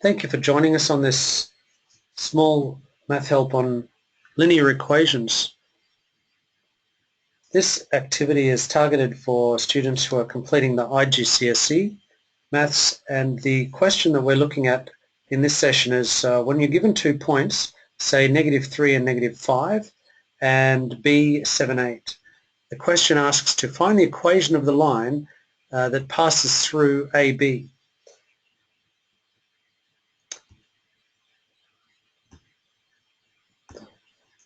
Thank you for joining us on this small math help on linear equations. This activity is targeted for students who are completing the IGCSE Maths, and the question that we're looking at in this session is when you're given 2 points, say -3 and -5 and B 7, 8. The question asks to find the equation of the line that passes through AB.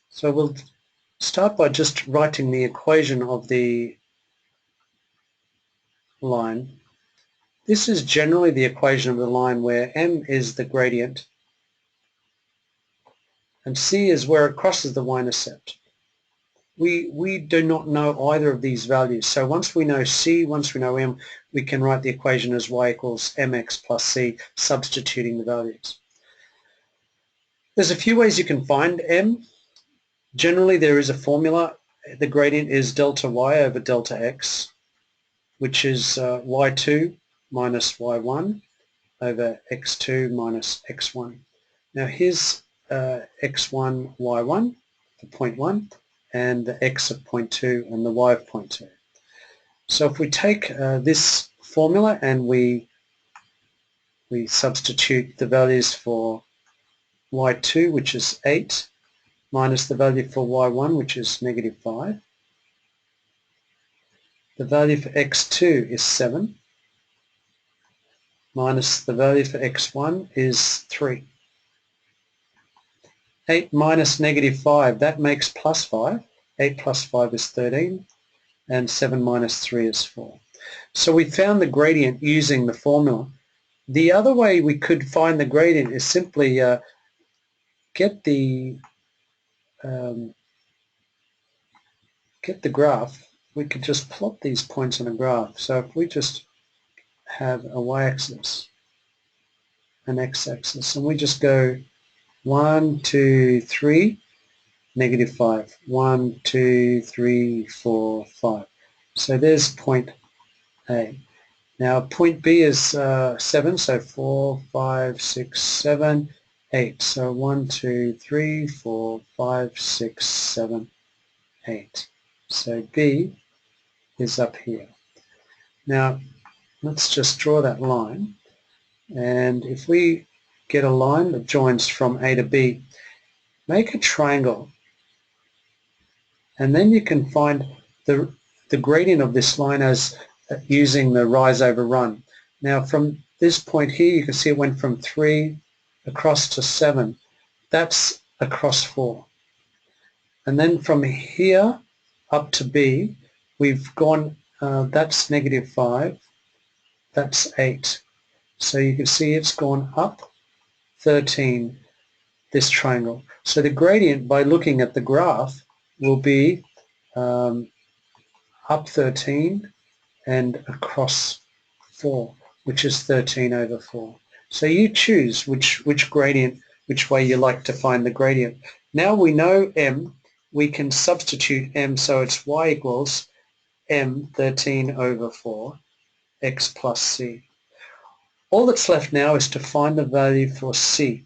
So we'll start by just writing the equation of the line. This is generally the equation of the line where m is the gradient and c is where it crosses the y-intercept. We do not know either of these values, so once we know c, once we know m, we can write the equation as y equals mx plus c, substituting the values. There's a few ways you can find m. Generally there is a formula. The gradient is delta y over delta x, which is y2 minus y1 over x2 minus x1. Now here's x1, y1 for point 1 and the x of point 2 and the y of point 2. So if we take this formula and we substitute the values for y2, which is 8, minus the value for y1, which is -5. The value for x2 is 7, minus the value for x1 is 3. 8 minus -5, that makes plus 5. 8 plus 5 is 13, and 7 minus 3 is 4. So we found the gradient using the formula. The other way we could find the gradient is simply get the graph. We could just plot these points on a graph. So if we just have a y-axis, an x-axis, and we just go 1, 2, 3, -5, 1, 2, 3, 4, 5. So there's point A. Now point B is 7, so 4, 5, 6, 7, 8. So 1, 2, 3, 4, 5, 6, 7, 8. So B is up here. Now let's just draw that line, and if we get a line that joins from A to B, make a triangle, and then you can find the gradient of this line as using the rise over run. Now from this point here you can see it went from 3 across to 7. That's across 4. And then from here up to B we've gone, that's -5, that's 8. So you can see it's gone up 13, this triangle. So the gradient, by looking at the graph, will be up 13 and across 4, which is 13 over 4. So you choose which gradient, which way you like to find the gradient. Now we know m, we can substitute m, so it's y equals m 13 over 4 x plus c. All that's left now is to find the value for c.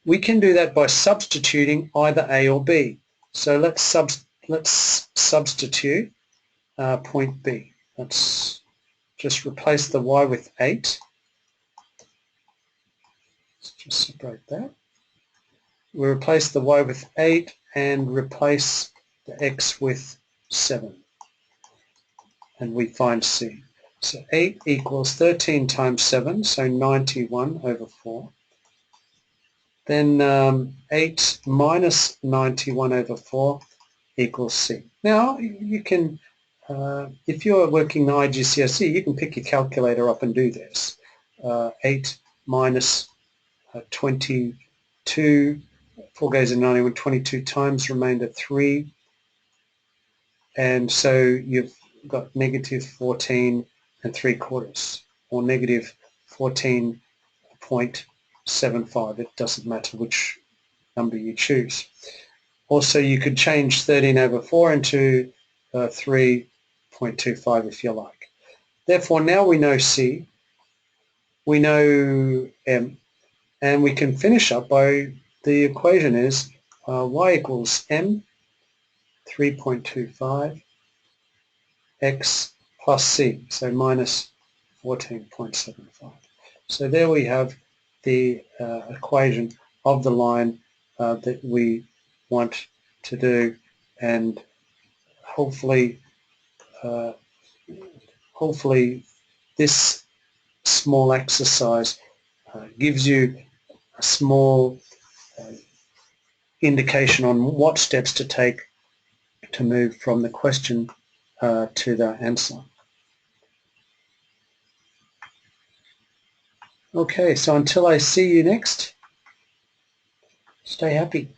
We can do that by substituting either a or b. So let's substitute point B. Let's just replace the y with 8. Let's just separate that. We replace the y with 8 and replace the x with 7. And we find c. So 8 equals 13 times 7, so 91 over 4. Then 8 minus 91 over 4 equals c. Now you can, if you're working the IGCSE, you can pick your calculator up and do this. 8 minus 22, 4 goes in 91, 22 times, remainder 3. And so you've got -14 3/4, or -14.75. It doesn't matter which number you choose. Also, you could change 13 over 4 into 3.25 if you like. Therefore, now we know C, we know M, And we can finish up by the equation is y equals m 3.25 x plus c, so minus 14.75. So there we have the equation of the line that we want to do, and hopefully this small exercise gives you a small indication on what steps to take to move from the question to the answer. Okay, so until I see you next, stay happy.